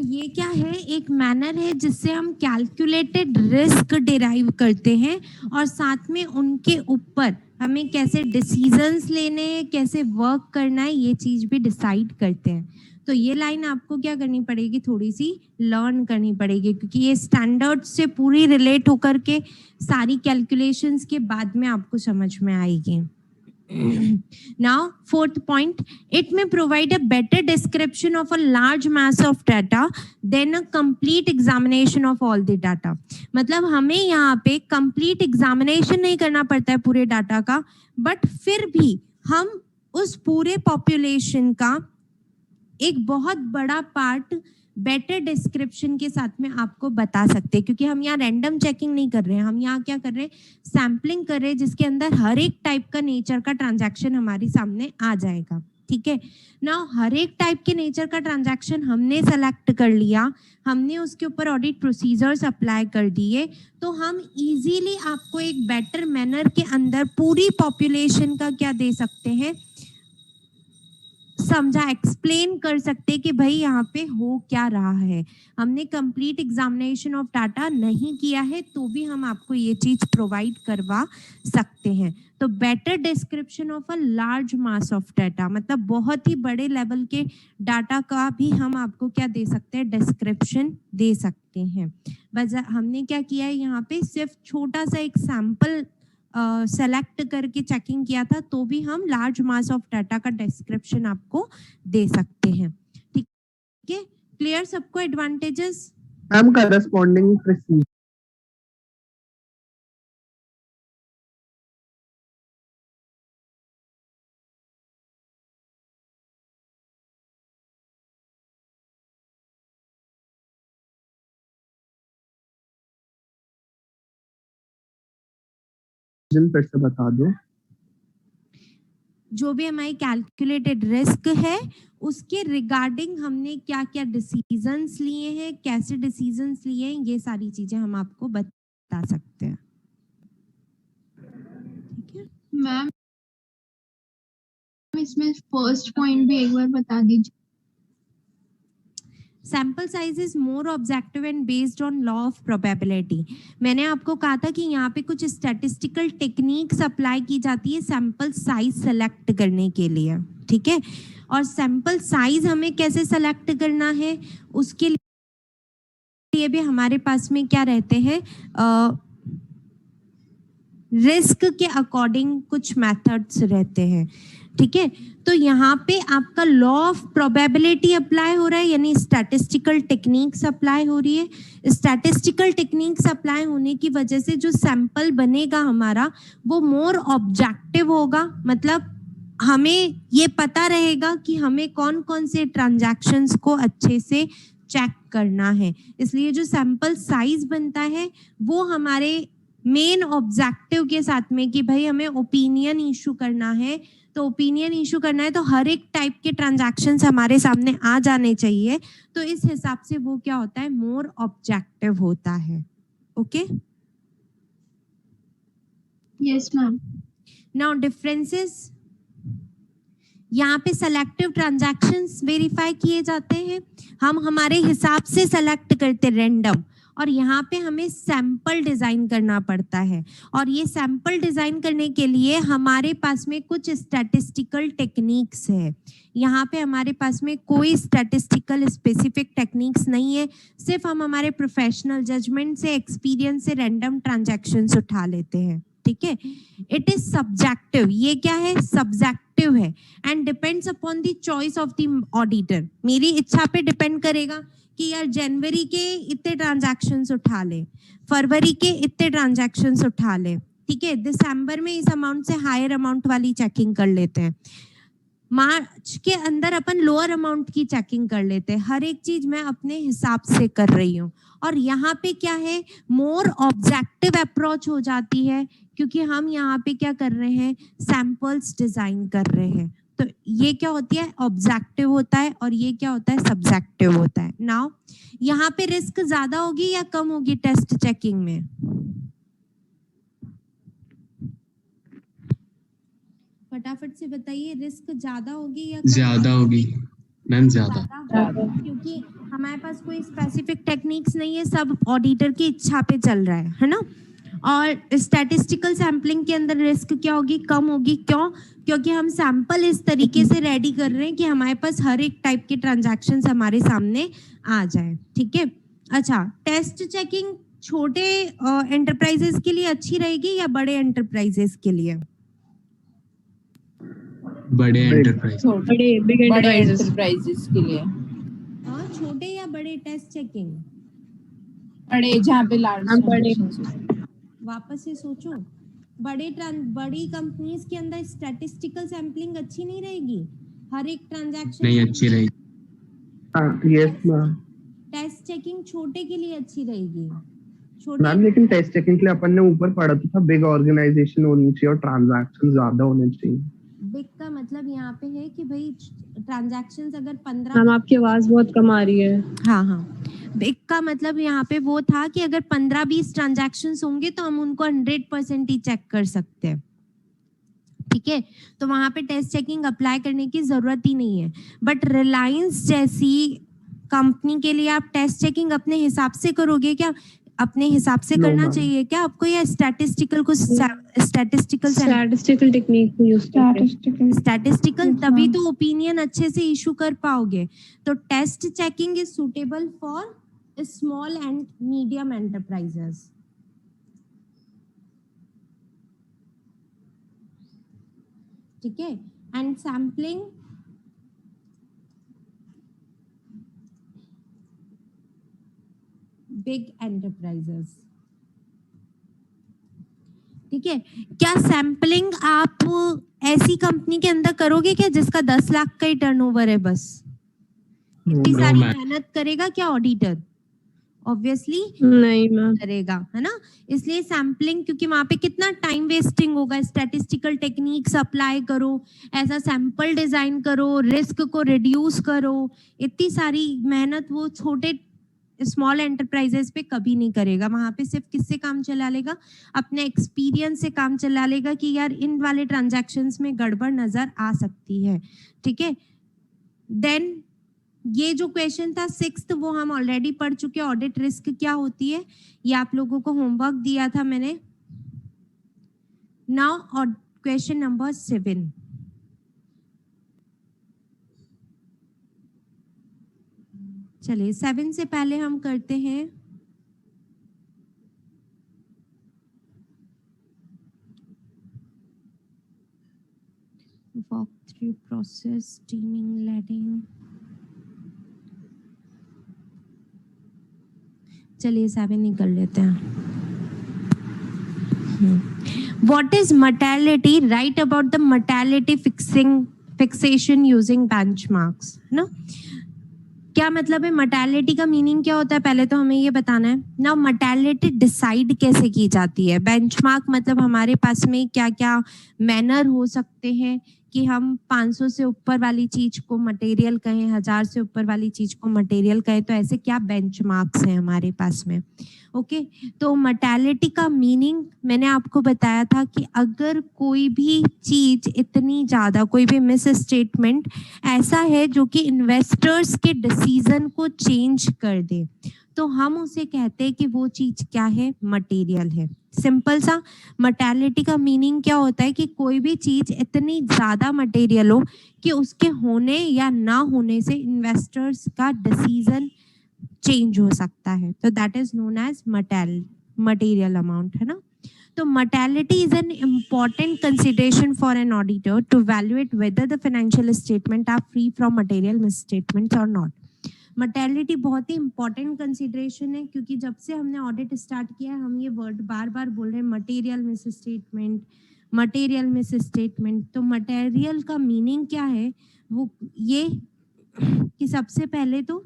ये क्या है, एक मैनर है जिससे हम कैलकुलेटेड रिस्क डिराइव करते हैं और साथ में उनके ऊपर हमें कैसे डिसीजंस लेने हैं, कैसे वर्क करना है, ये चीज भी डिसाइड करते हैं। तो ये लाइन आपको क्या करनी पड़ेगी, थोड़ी सी लर्न करनी पड़ेगी, क्योंकि ये स्टैंडर्ड से पूरी रिलेट होकर के सारी कैलकुलेशंस के बाद में आपको समझ में आएगी। Now, fourth point, it may provide a better description of a large mass of data than a complete examination of all the data. मतलब हमें यहाँ पे complete examination नहीं करना पड़ता है पूरे डाटा का, बट फिर भी हम उस पूरे population का एक बहुत बड़ा पार्ट बेटर डिस्क्रिप्शन के साथ में आपको बता सकते हैं, क्योंकि हम यहाँ रैंडम चेकिंग नहीं कर रहे हैं, हम यहाँ क्या कर रहे हैं, सैम्पलिंग कर रहे हैं, जिसके अंदर हर एक टाइप का नेचर का ट्रांजैक्शन हमारे सामने आ जाएगा। ठीक है ना, हर एक टाइप के नेचर का ट्रांजैक्शन हमने सेलेक्ट कर लिया, हमने उसके ऊपर ऑडिट प्रोसीजर्स अप्लाई कर दिए, तो हम इजीली आपको एक बेटर मैनर के अंदर पूरी पॉपुलेशन का क्या दे सकते हैं, समझा, एक्सप्लेन कर सकते कि भाई यहाँ पे हो क्या रहा है। हमने कंप्लीट एग्जामिनेशन ऑफ डाटा नहीं किया है तो भी हम आपको ये चीज प्रोवाइड करवा सकते हैं। तो better description of a large mass of data, मतलब बहुत ही बड़े लेवल के डाटा का भी हम आपको क्या दे सकते हैं, डिस्क्रिप्शन दे सकते हैं। बस हमने क्या किया है, यहाँ पे सिर्फ छोटा सा एक सैंपल सेलेक्ट करके चेकिंग किया था, तो भी हम लार्ज मास ऑफ डाटा का डिस्क्रिप्शन आपको दे सकते हैं। ठीक है, क्लियर सबको एडवांटेजेस? मैम करस्पॉन्डिंग प्रोसीजर फिर से बता दो। जो भी हमारी कैलकुलेटेड रिस्क है उसके रिगार्डिंग हमने क्या क्या डिसीजंस लिए हैं, कैसे डिसीजंस लिए हैं, ये सारी चीजें हम आपको बता सकते हैं। ठीक है मैम, इसमें फर्स्ट पॉइंट भी एक बार बता दीजिए। Sample size is more objective and based on law of probability. मैंने आपको कहा था कि यहाँ पे कुछ स्टैटिस्टिकल टेक्निक्स अप्लाई की जाती है सैम्पल साइज सेलेक्ट करने के लिए। ठीक है, और सैम्पल साइज हमें कैसे सेलेक्ट करना है, उसके लिए भी हमारे पास में क्या रहते हैं, रिस्क के अकॉर्डिंग कुछ मेथड्स रहते हैं। ठीक है, तो यहाँ पे आपका लॉ ऑफ प्रोबेबिलिटी अप्लाई हो रहा है, यानी स्टैटिस्टिकल टेक्निक्स अप्लाई हो रही है। स्टैटिस्टिकल टेक्निक्स अप्लाई होने की वजह से जो सैंपल बनेगा हमारा वो मोर ऑब्जेक्टिव होगा, मतलब हमें ये पता रहेगा कि हमें कौन कौन से ट्रांजैक्शंस को अच्छे से चेक करना है। इसलिए जो सैंपल साइज बनता है वो हमारे मेन ऑब्जेक्टिव के साथ में कि भाई हमें ओपिनियन इशू करना है, तो ओपिनियन इशू करना है तो हर एक टाइप के ट्रांजैक्शंस हमारे सामने आ जाने चाहिए, तो इस हिसाब से वो क्या होता है, मोर ऑब्जेक्टिव होता है। Okay, yes ma'am. Now differences, यहाँ पे सेलेक्टिव ट्रांजैक्शंस वेरीफाई किए जाते हैं, हम हमारे हिसाब से सेलेक्ट करते रैंडम, और यहाँ पे हमें सैंपल डिजाइन करना पड़ता है, और ये सैंपल डिजाइन करने के लिए हमारे पास में कुछ स्टैटिस्टिकल टेक्निक्स है। यहाँ पे हमारे पास में कोई स्टैटिस्टिकल स्पेसिफिक टेक्निक्स नहीं है, सिर्फ हम हमारे प्रोफेशनल जजमेंट से, एक्सपीरियंस से रैंडम ट्रांजैक्शंस उठा लेते हैं। ठीक है, इट इज सब्जेक्टिव, ये क्या है, सब्जेक्टिव है, and depends upon the choice of the auditor. मेरी इच्छा पे डिपेंड करेगा कि यार जनवरी के इतने ट्रांजैक्शंस उठा ले, फरवरी के इतने ट्रांजैक्शंस उठा ले, ठीक है, दिसंबर में इस अमाउंट से हायर अमाउंट वाली चेकिंग कर लेते हैं, मार्च के अंदर अपन लोअर अमाउंट की चेकिंग कर लेते हैं। हर एक चीज मैं अपने हिसाब से कर रही हूँ, और यहाँ पे क्या है, मोर ऑब्जेक्टिव अप्रोच हो जाती है, क्योंकि हम यहाँ पे क्या कर रहे हैं, सैंपल्स डिजाइन कर रहे हैं। तो ये क्या होती है, ऑब्जेक्टिव होता है, और ये क्या होता है, सब्जेक्टिव होता है। नाउ यहाँ पे रिस्क ज्यादा होगी या कम होगी टेस्ट चेकिंग में? फटाफट से बताइए, रिस्क ज्यादा होगी या कम? ज्यादा होगी मैम, ज्यादा, क्योंकि हमारे पास कोई स्पेसिफिक टेक्निक्स नहीं है, सब ऑडिटर की इच्छा पे चल रहा है ना। और स्टैटिस्टिकल सैम्पलिंग के अंदर रिस्क क्या होगी, कम होगी। क्यों? क्योंकि हम सैंपल इस तरीके से रेडी कर रहे हैं कि हमारे पास हर एक टाइप के ट्रांजैक्शंस हमारे सामने आ जाए। ठीक है। अच्छा, टेस्ट चेकिंग छोटे एंटरप्राइजेस के लिए अच्छी रहेगी या बड़े एंटरप्राइजेस के लिए? बड़े एंटरप्राइज, बड़े एंटरप्राइजेस के लिए। हाँ, छोटे या बड़े टेस्ट चेकिंग? बड़े, जहाँ पे लार्ज वापस से सोचो, बड़ी कंपनीज के अंदर स्टैटिस्टिकल सैम्पलिंग अच्छी नहीं रहेगी? हर एक ट्रांजैक्शन नहीं अच्छी रहेगी। Yes ma'am. टेस्ट चेकिंग छोटे के लिए अच्छी रहेगी। मैम लेकिन टेस्ट चेकिंग के लिए अपन ने ऊपर पढ़ा था बिग ऑर्गेनाइजेशन होनी चाहिए और ट्रांजैक्शन ज्यादा होने चाहिए। बिग का मतलब यहाँ पे है कि भाई ट्रांजैक्शंस अगर 15, मैम आपकी आवाज बहुत कम आ रही है। हाँ, बिग का मतलब यहाँ पे वो था कि अगर 15-20 ट्रांजैक्शंस होंगे तो हम उनको 100% ही चेक कर सकते हैं। ठीक है, तो वहां पे टेस्ट चेकिंग अप्लाई करने की जरूरत ही नहीं है। बट रिलायंस जैसी कंपनी के लिए आप टेस्ट चेकिंग अपने हिसाब से करोगे क्या? अपने हिसाब से करना चाहिए क्या आपको, या स्टैटिस्टिकल टेक्निक यूज करके स्टैटिस्टिकल तभी तो ओपिनियन अच्छे से इशू कर पाओगे। तो test checking is suitable for small and medium enterprises. ठीक है, एंड सैम्पलिंग बिग एंटरप्राइजेस। ठीक है, क्या सैम्पलिंग आप ऐसी कंपनी के अंदर करोगे क्या जिसका 10 लाख का ही टर्नओवर है बस? इतनी सारी मेहनत करेगा क्या ऑडिटर? ऑब्वियसली नहीं मैम करेगा, है ना। इसलिए सैम्पलिंग, क्योंकि वहां पे कितना टाइम वेस्टिंग होगा। स्टैटिस्टिकल टेक्निक्स अप्लाई करो, ऐसा सैंपल डिजाइन करो, रिस्क को रिड्यूस करो, इतनी सारी मेहनत वो छोटे स्मॉल एंटरप्राइजेस पे कभी नहीं करेगा। वहां पे सिर्फ किससे काम चला लेगा? अपने एक्सपीरियंस से काम चला लेगा कि यार इन वाले ट्रांजैक्शंस में गड़बड़ नजर आ सकती है। ठीक है, देन ये जो क्वेश्चन था 6th वो हम ऑलरेडी पढ़ चुके हैं। ऑडिट रिस्क क्या होती है ये आप लोगों को होमवर्क दिया था मैंने। नाउ और क्वेश्चन नंबर 7। चलिए 7 से पहले हम करते हैं walk through process, teeming, lading. चलिए 7 ही कर लेते हैं। What is mortality? Write about the mortality fixation using benchmarks, है ना। क्या मतलब है mortality का मीनिंग क्या होता है पहले तो हमें ये बताना है ना। mortality डिसाइड कैसे की जाती है? बेंचमार्क मतलब हमारे पास में क्या क्या मैनर हो सकते हैं कि हम 500 से ऊपर वाली चीज को मटेरियल कहें, 1000 से ऊपर वाली चीज को मटेरियल कहें, तो ऐसे क्या बेंचमार्क्स हैं हमारे पास में। ओके, तो mortality का मीनिंग मैंने आपको बताया था कि अगर कोई भी चीज इतनी ज्यादा, कोई भी मिस स्टेटमेंट ऐसा है जो कि इन्वेस्टर्स के डिसीजन को चेंज कर दे, तो हम उसे कहते हैं कि वो चीज क्या है? मटेरियल है। सिंपल सा mortality का मीनिंग क्या होता है कि कोई भी चीज इतनी ज्यादा मटेरियल हो कि उसके होने या ना होने से इन्वेस्टर्स का डिसीजन चेंज हो सकता है, तो that is known as material amount, है ना। तो mortality is an important consideration for an auditor to evaluate whether the financial statement are free from material misstatements or not. mortality बहुत ही important consideration है, क्योंकि जब से हमने ऑडिट स्टार्ट किया हम ये वर्ड बार बार बोल रहे हैं, material miss statement, material miss statement. तो मटेरियल का मीनिंग क्या है? वो ये कि सबसे पहले तो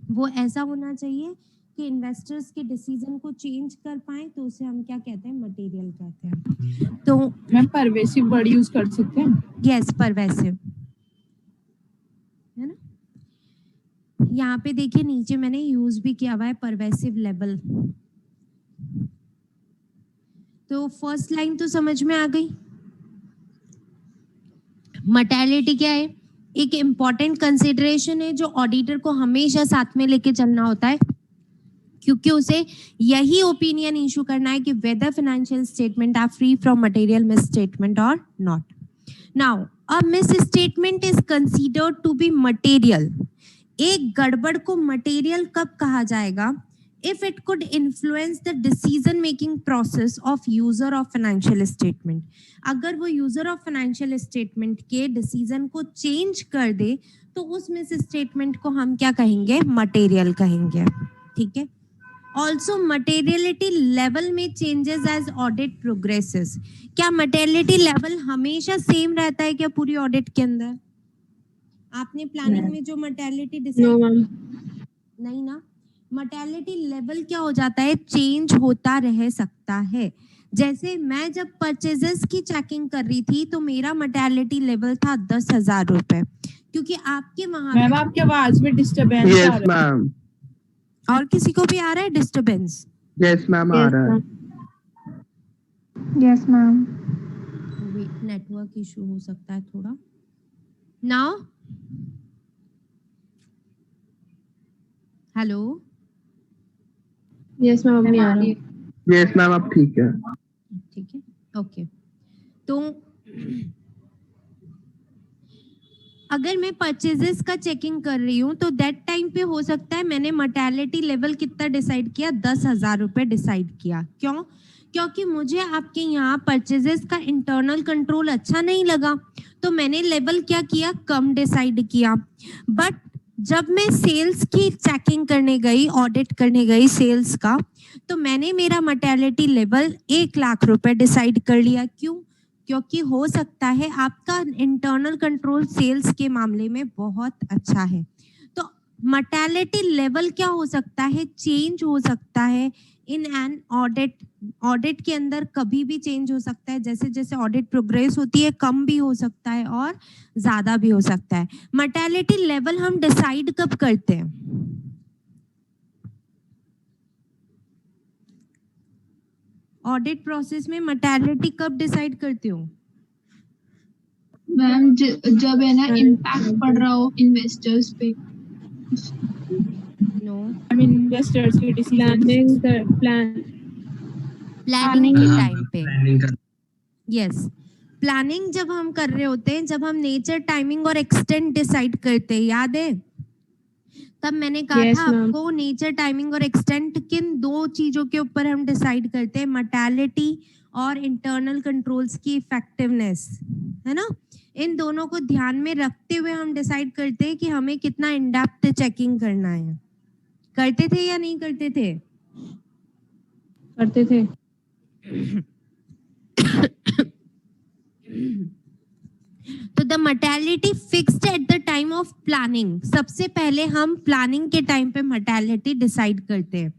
वो ऐसा होना चाहिए कि इन्वेस्टर्स के डिसीजन को चेंज कर पाए, तो उसे हम क्या कहते हैं? मटेरियल कहते हैं। तो मैम परवेसिव वर्ड यूज कर सकते हैं? यस, परवेसिव, है ना। यहाँ पे देखिए नीचे मैंने यूज भी किया हुआ है परवेसिव लेवल। तो फर्स्ट लाइन तो समझ में आ गई। mortality क्या है? एक इम्पॉर्टेंट कंसिडरेशन है जो ऑडिटर को हमेशा साथ में लेके चलना होता है, क्योंकि उसे यही ओपिनियन इशू करना है कि whether financial statement are free from material misstatement और not. Now a misstatement is considered to be material. एक गड़बड़ को मटेरियल कब कहा जाएगा? If it could influence the decision making process of user of financial statement. अगर वो user of financial statement के डिसीजन को चेंज कर दे तो उस मिस स्टेटमेंट को हम क्या कहेंगे? मटेरियल कहेंगे. ठीक है. ऑल्सो मटेरियलिटी लेवल में चेंजेस एज ऑडिट प्रोग्रेसेस. क्या मटेरियलिटी लेवल हमेशा सेम रहता है क्या पूरी ऑडिट के अंदर? आपने प्लानिंग में जो मटेरियलिटी नो डिसाइड मैम. नहीं ना, मटेरियलिटी लेवल क्या हो जाता है? चेंज होता रह सकता है. जैसे मैं जब परचेजेस की चेकिंग कर रही थी तो मेरा मटेरियलिटी लेवल था 10,000 रुपए, क्योंकि आपके वहां मैम आपकी आवाज में डिस्टरबेंस आ यस रहा है. मैम. और किसी को भी आ रहा है डिस्टरबेंस? यस मैम आ रहा है. Yes, ma'am. नेटवर्क इशू हो सकता है थोड़ा. Now hello. यस मैम, अब नहीं आ रहा. यस मैम अब ठीक है. ठीक है. ओके. तो अगर मैं परचेजेस का चेकिंग कर रही हूँ तो दैट टाइम पे हो सकता है मैंने मटेरियलिटी लेवल कितना डिसाइड किया? 10,000 रुपए डिसाइड किया. क्यों? क्योंकि मुझे आपके यहाँ परचेजेस का इंटरनल कंट्रोल अच्छा नहीं लगा, तो मैंने लेवल क्या किया? कम डिसाइड किया. बट जब मैं सेल्स की चेकिंग करने गई, ऑडिट करने गई सेल्स का, तो मैंने मेरा मटेरियलिटी लेवल 1,00,000 रुपए डिसाइड कर लिया. क्यों? क्योंकि हो सकता है आपका इंटरनल कंट्रोल सेल्स के मामले में बहुत अच्छा है. तो मटेरियलिटी लेवल क्या हो सकता है? चेंज हो सकता है इन एन ऑडिट. ऑडिट के अंदर कभी भी चेंज हो सकता है. जैसे जैसे ऑडिट प्रोग्रेस होती है कम भी हो सकता है और ज्यादा भी हो सकता है. मटेरियलिटी लेवल हम डिसाइड कब करते हैं? ऑडिट प्रोसेस में मटेरियलिटी कब डिसाइड करते हो? मैम जब है ना इम्पैक्ट पड़ रहा हो इन्वेस्टर्स पे. नो, आई मीन इन्वेस्टर्स के डिसीजन. प्लानिंग के टाइम पे. प्लानिंग का यस, प्लानिंग जब हम कर रहे होते हैं, जब हम नेचर, टाइमिंग और एक्सटेंट डिसाइड करते हैं, याद है? तब मैंने कहा Yes, था ma'am. आपको नेचर, टाइमिंग और एक्सटेंट किन दो चीजों के ऊपर हम डिसाइड करते हैं? मटेरियलिटी और इंटरनल कंट्रोल्स की इफेक्टिवनेस, है ना? इन दोनों को ध्यान में रखते हुए हम डिसाइड करते हैं कि हमें कितना इन डेप्थ चेकिंग करना है. करते थे या नहीं करते थे? करते थे. तो the materiality fixed at the time of planning. सबसे पहले हम प्लानिंग के टाइम पे मटेरियलिटी डिसाइड करते हैं,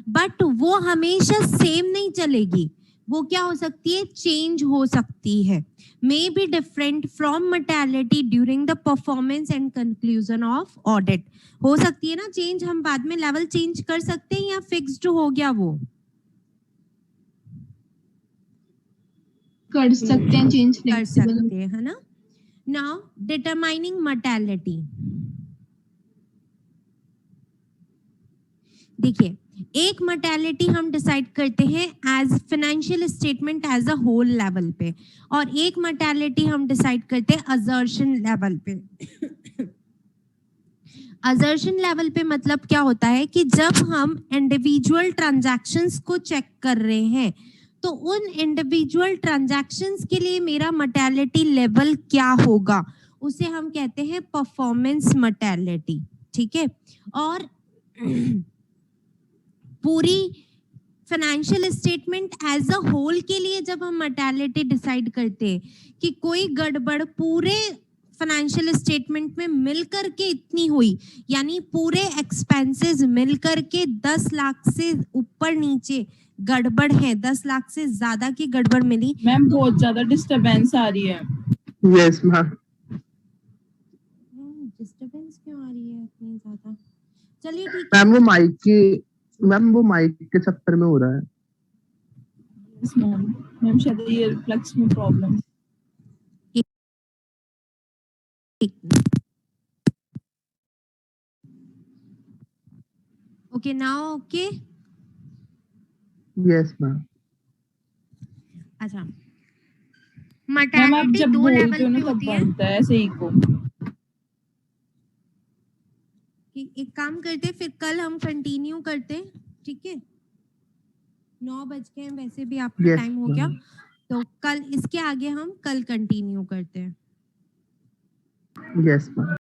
बट वो हमेशा सेम नहीं चलेगी. वो क्या हो सकती है? चेंज हो सकती है. May be different from materiality during the performance and conclusion of audit. हो सकती है ना चेंज, हम बाद में लेवल चेंज कर सकते हैं या फिक्स्ड हो गया वो? कर सकते हैं चेंज, कर फ्लेक्सिबल. सकते हैं, है ना? Now determining materiality. देखिए, एक मटेरियलिटी हम डिसाइड करते हैं as financial statement as a whole level पे, और एक मटेरियलिटी हम डिसाइड करते हैं असर्शन लेवल पे. असर्शन लेवल पे मतलब क्या होता है कि जब हम इंडिविजुअल ट्रांजैक्शंस को चेक कर रहे हैं तो उन इंडिविजुअल ट्रांजैक्शंस के लिए मेरा मटेरियलिटी लेवल क्या होगा, उसे हम कहते हैं परफॉर्मेंस मटेरियलिटी. ठीक है? और पूरी financial statement as a whole के लिए जब हम मटेरियलिटी डिसाइड करते हैं कि कोई गड़बड़ पूरे फाइनेंशियल स्टेटमेंट में मिलकर के इतनी हुई, यानी पूरे एक्सपेंसेस मिलकर के 10 लाख से ऊपर नीचे गड़बड़ है, 10 लाख से ज्यादा की गड़बड़ मिली. मैम बहुत ज्यादा डिस्टरबेंस आ रही है. Yes ma'am. डिस्टरबेंस क्यों आ रही है इतनी ज्यादा? चलिए ठीक है. मैम वो माइक के चक्कर में हो रहा है. Yes, मैम शायद ईयर प्लग्स में प्रॉब्लम. ठीक. Okay now okay yes ma'am. अच्छा मैम आप मटर्निटी जब 2 बोलते लेवल हो ना पे तब होती है बनता है ऐसे ही को। कि एक काम करते फिर कल हम कंटिन्यू करते, ठीक है 9 बज गए हैं, वैसे भी आपका यस टाइम हो गया, मैम। तो कल इसके आगे हम कल कंटिन्यू करते हैं। Yes ma'am.